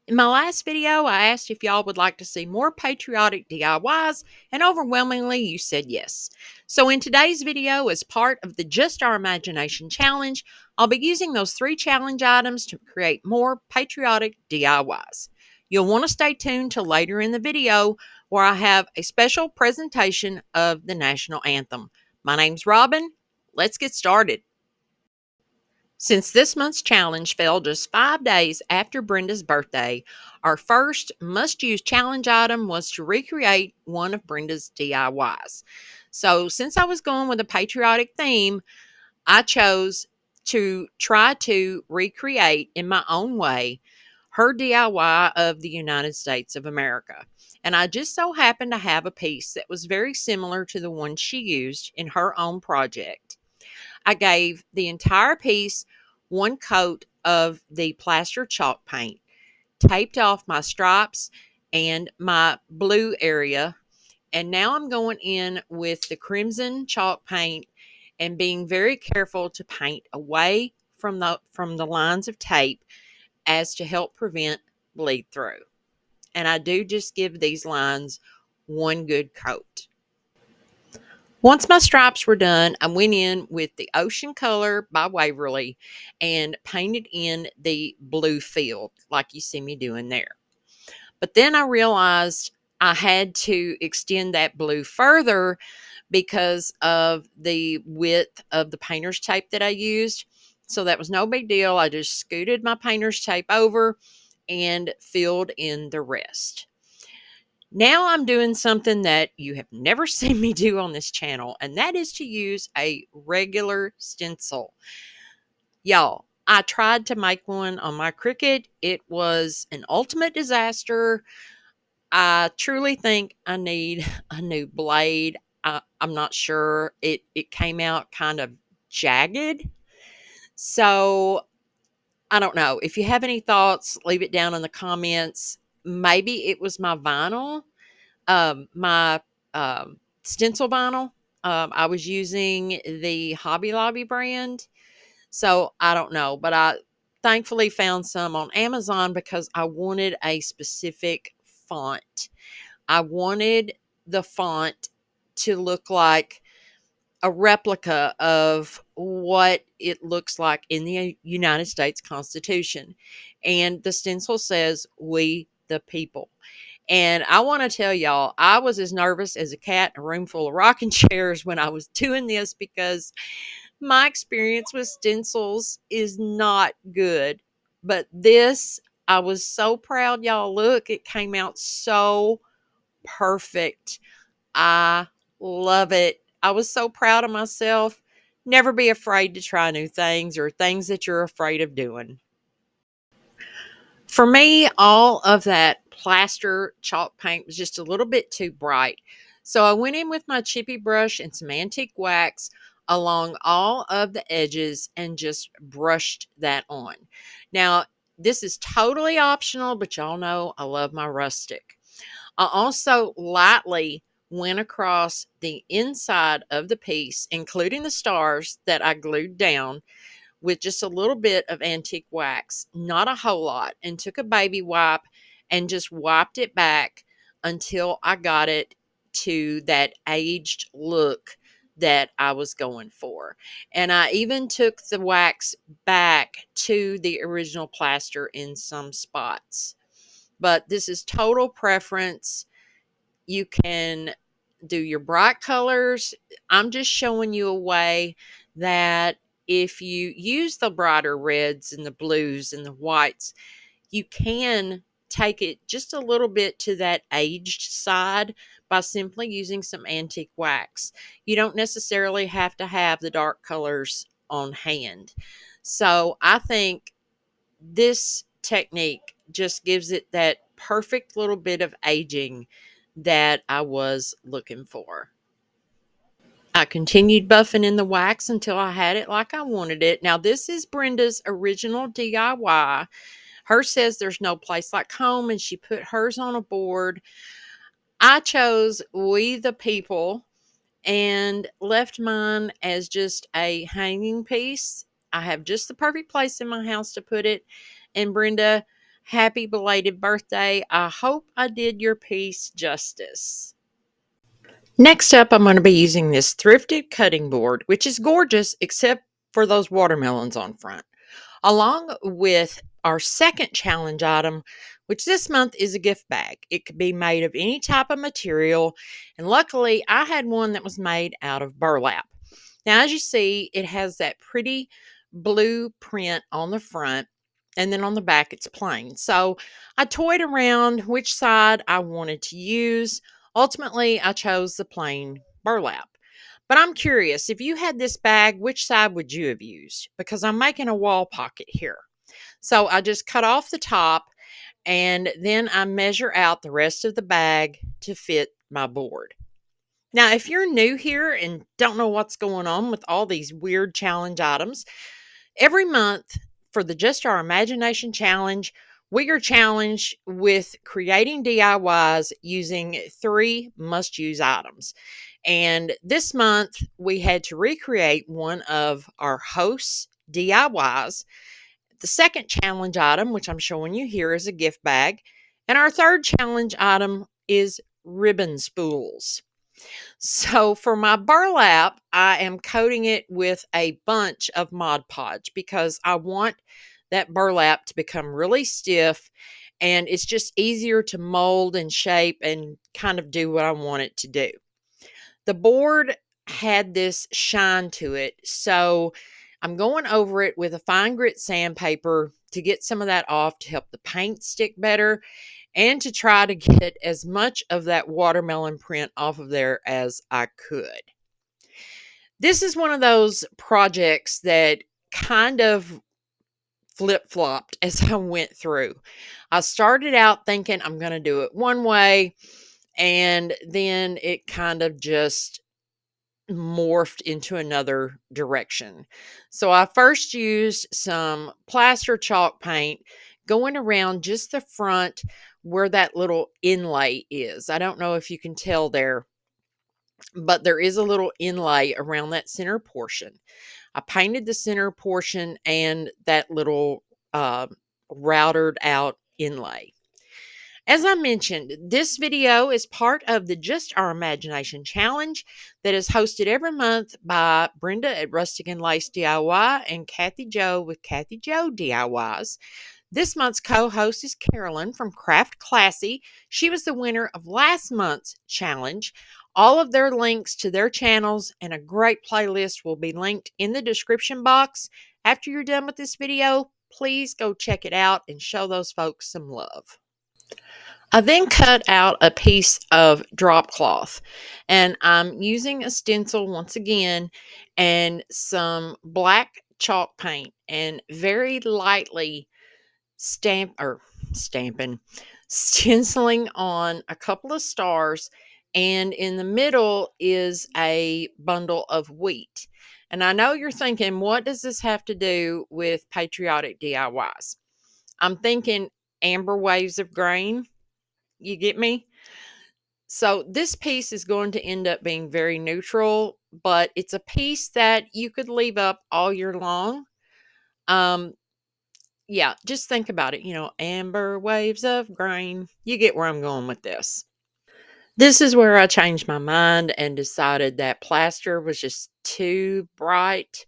In my last video, I asked if y'all would like to see more patriotic DIYs, and overwhelmingly you said yes. So in today's video, as part of the Just Our Imagination Challenge, I'll be using those 3 challenge items to create more patriotic DIYs. You'll want to stay tuned till later in the video where I have a special presentation of the national anthem. My name's Robin. Let's get started. Since this month's challenge fell just 5 days after Brenda's birthday, our first must-use challenge item was to recreate one of Brenda's DIYs. So since I was going with a patriotic theme, I chose to try to recreate in my own way her DIY of the United States of America. And I just so happened to have a piece that was very similar to the one she used in her own project. I gave the entire piece one coat of the plaster chalk paint, taped off my stripes and my blue area, and now I'm going in with the crimson chalk paint and being very careful to paint away from the lines of tape as to help prevent bleed through. And I do just give these lines one good coat. Once my stripes were done, I went in with the Ocean Color by Waverly and painted in the blue field like you see me doing there. But then I realized I had to extend that blue further because of the width of the painter's tape that I used. So that was no big deal. I just scooted my painter's tape over and filled in the rest. Now I'm doing something that you have never seen me do on this channel, and that is to use a regular stencil. Y'all, I tried to make one on my Cricut. It was an ultimate disaster. I truly think I need a new blade. I'm not sure. It came out kind of jagged. So I don't know. If you have any thoughts, leave it down in the comments. Maybe it was my vinyl, my stencil vinyl. I was using the Hobby Lobby brand. So I don't know, but I thankfully found some on Amazon because I wanted a specific font. I wanted the font to look like a replica of what it looks like in the United States Constitution. And the stencil says, "We the people." And I want to tell y'all, I was as nervous as a cat in a room full of rocking chairs when I was doing this because my experience with stencils is not good. But this, I was so proud, y'all. Look, it came out so perfect. I love it. I was so proud of myself. Never be afraid to try new things or things that you're afraid of doing. For me, all of that plaster chalk paint was just a little bit too bright. So I went in with my chippy brush and some antique wax along all of the edges and just brushed that on. Now, this is totally optional, but y'all know I love my rustic. I also lightly went across the inside of the piece, including the stars that I glued down with just a little bit of antique wax, not a whole lot, and took a baby wipe and just wiped it back until I got it to that aged look that I was going for. And I even took the wax back to the original plaster in some spots. But this is total preference. You can do your bright colors. I'm just showing you a way that if you use the brighter reds and the blues and the whites, you can take it just a little bit to that aged side by simply using some antique wax. You don't necessarily have to have the dark colors on hand. So I think this technique just gives it that perfect little bit of aging that I was looking for. I continued buffing in the wax until I had it like I wanted it. Now, this is Brenda's original DIY. Hers says there's no place like home, and she put hers on a board. I chose We the People and left mine as just a hanging piece. I have just the perfect place in my house to put it. And Brenda Happy belated birthday. I hope I did your piece justice. Next up, I'm going to be using this thrifted cutting board, which is gorgeous except for those watermelons on front, along with our second challenge item, which this month is a gift bag. It could be made of any type of material, and luckily I had one that was made out of burlap. Now, as you see, it has that pretty blue print on the front, and then on the back it's plain. So I toyed around which side I wanted to use. Ultimately, I chose the plain burlap. But I'm curious, if you had this bag, which side would you have used? Because I'm making a wall pocket here. So I just cut off the top, and then I measure out the rest of the bag to fit my board. Now, if you're new here and don't know what's going on with all these weird challenge items, every month for the Just Our Imagination Challenge, we are challenged with creating DIYs using 3 must use items. And this month, we had to recreate one of our hosts' DIYs. The second challenge item, which I'm showing you here, is a gift bag. And our third challenge item is ribbon spools. So for my burlap, I am coating it with a bunch of Mod Podge because I want that burlap to become really stiff, and it's just easier to mold and shape and kind of do what I want it to do. The board had this shine to it, so I'm going over it with a fine grit sandpaper to get some of that off to help the paint stick better and to try to get as much of that watermelon print off of there as I could. This is one of those projects that kind of flip-flopped as I went through. I started out thinking I'm going to do it one way, and then it kind of just morphed into another direction. So I first used some plaster chalk paint going around just the front where that little inlay is. I don't know if you can tell there, but there is a little inlay around that center portion. I painted the center portion and that little uh, routed out inlay. As I mentioned, this video is part of the Just Our Imagination Challenge that is hosted every month by Brenda at Rustic and Lace DIY and Kathy Joe with Kathy Joe DIYs. This month's co-host is Carolyn from Craft Classy. She was the winner of last month's challenge. All of their links to their channels and a great playlist will be linked in the description box. After you're done with this video, please go check it out and show those folks some love. I then cut out a piece of drop cloth, and I'm using a stencil once again and some black chalk paint and very lightly stamping, stenciling on a couple of stars, and in the middle is a bundle of wheat. And I know you're thinking, what does this have to do with patriotic DIYs? I'm thinking amber waves of grain. You get me? So this piece is going to end up being very neutral, but it's a piece that you could leave up all year long. Um, yeah, just think about it. Amber waves of grain. You get where I'm going with this. This is where I changed my mind and decided that plaster was just too bright.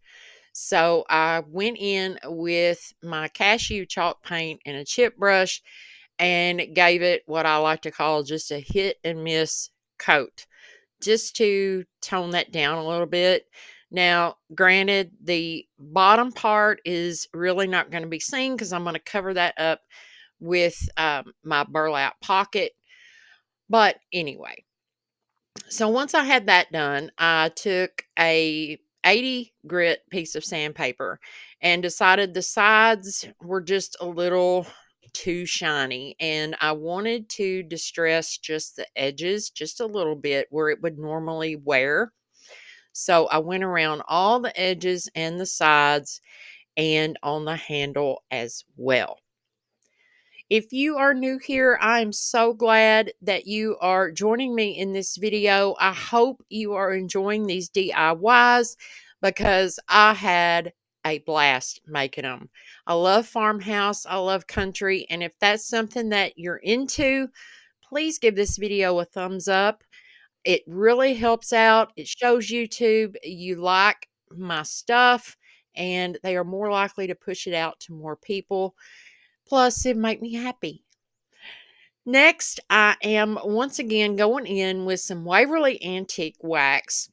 So I went in with my cashew chalk paint and a chip brush and gave it what I like to call just a hit and miss coat, just to tone that down a little bit. Now, granted, the bottom part is really not going to be seen because I'm going to cover that up with my burlap pocket. But anyway, so once I had that done, I took a 80 grit piece of sandpaper and decided the sides were just a little too shiny, and I wanted to distress just the edges just a little bit where it would normally wear. So I went around all the edges and the sides and on the handle as well. If you are new here, I'm so glad that you are joining me in this video. I hope you are enjoying these DIYs because I had a blast making them. I love farmhouse, I love country, and if that's something that you're into, please give this video a thumbs up. It really helps out. It shows YouTube you like my stuff, and they are more likely to push it out to more people. Plus, it make me happy. Next, I am once again going in with some Waverly Antique Wax,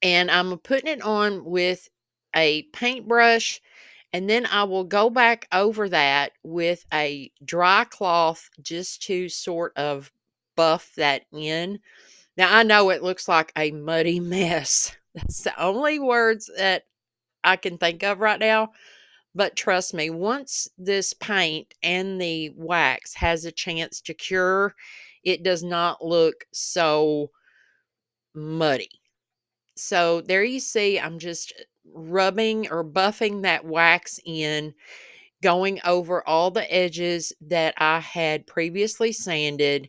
and I'm putting it on with a paintbrush, and then I will go back over that with a dry cloth just to sort of buff that in. Now, I know it looks like a muddy mess. That's the only words that I can think of right now. But trust me, once this paint and the wax has a chance to cure, it does not look so muddy. So there you see, I'm just rubbing or buffing that wax in, going over all the edges that I had previously sanded,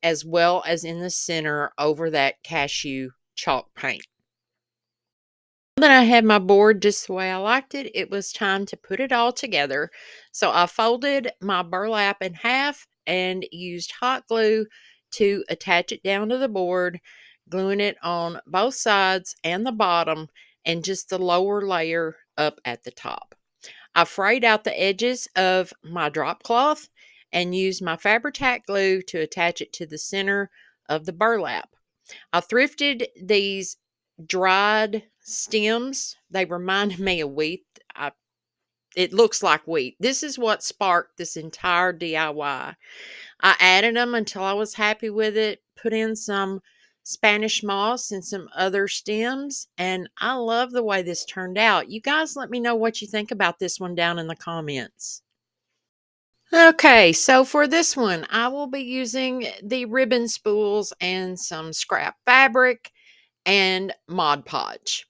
as well as in the center over that cashew chalk paint. Now that I had my board just the way I liked it, it was time to put it all together. So I folded my burlap in half and used hot glue to attach it down to the board, gluing it on both sides and the bottom and just the lower layer up at the top. I frayed out the edges of my drop cloth and used my Fabri-Tac glue to attach it to the center of the burlap. I thrifted these dried stems. They remind me of wheat. It looks like wheat. This is what sparked this entire DIY. I added them until I was happy with it, put in some Spanish moss and some other stems, and I love the way this turned out. You guys let me know what you think about this one down in the comments. Okay, so for this one, I will be using the ribbon spools and some scrap fabric and Mod Podge.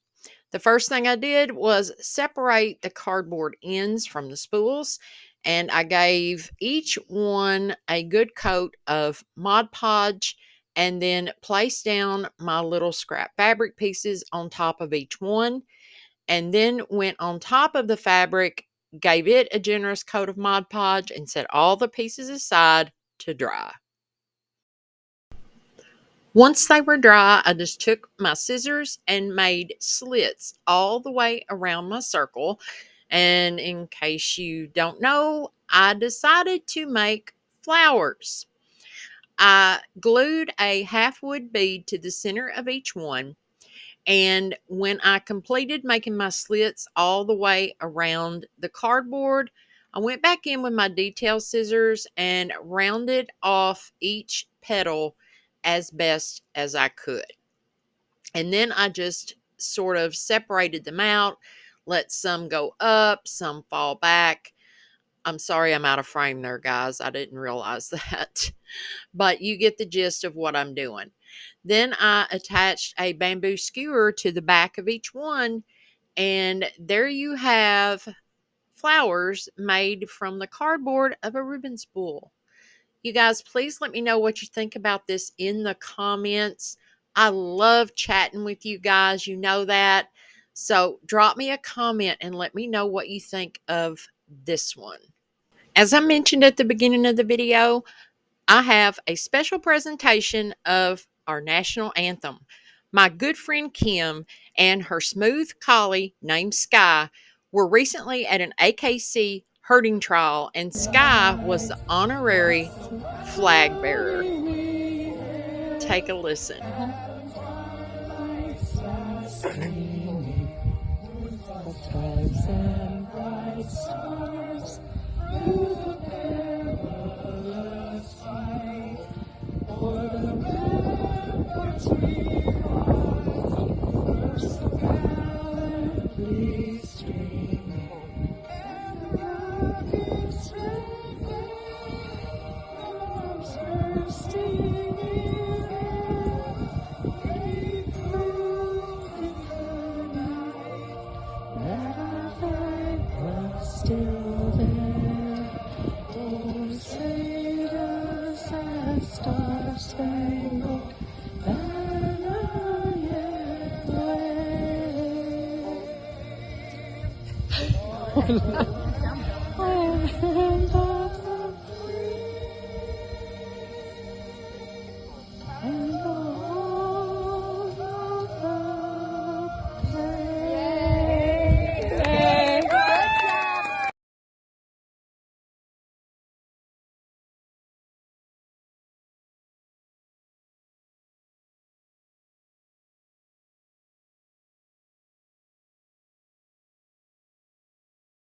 The first thing I did was separate the cardboard ends from the spools, and I gave each one a good coat of Mod Podge and then placed down my little scrap fabric pieces on top of each one, and then went on top of the fabric, gave it a generous coat of Mod Podge, and set all the pieces aside to dry. Once they were dry, I just took my scissors and made slits all the way around my circle. And in case you don't know, I decided to make flowers. I glued a half wood bead to the center of each one. And when I completed making my slits all the way around the cardboard, I went back in with my detail scissors and rounded off each petal as best as I could. And then I just sort of separated them out, let some go up, some fall back. I'm sorry I'm out of frame there, guys. I didn't realize that. But you get the gist of what I'm doing. Then I attached a bamboo skewer to the back of each one, and there you have flowers made from the cardboard of a ribbon spool. You guys, please let me know what you think about this in the comments. I love chatting with you guys. You know that. So drop me a comment and let me know what you think of this one. As I mentioned at the beginning of the video, I have a special presentation of our national anthem. My good friend Kim and her smooth collie named Sky were recently at an AKC herding trial, and Sky was the honorary flag bearer. Take a listen.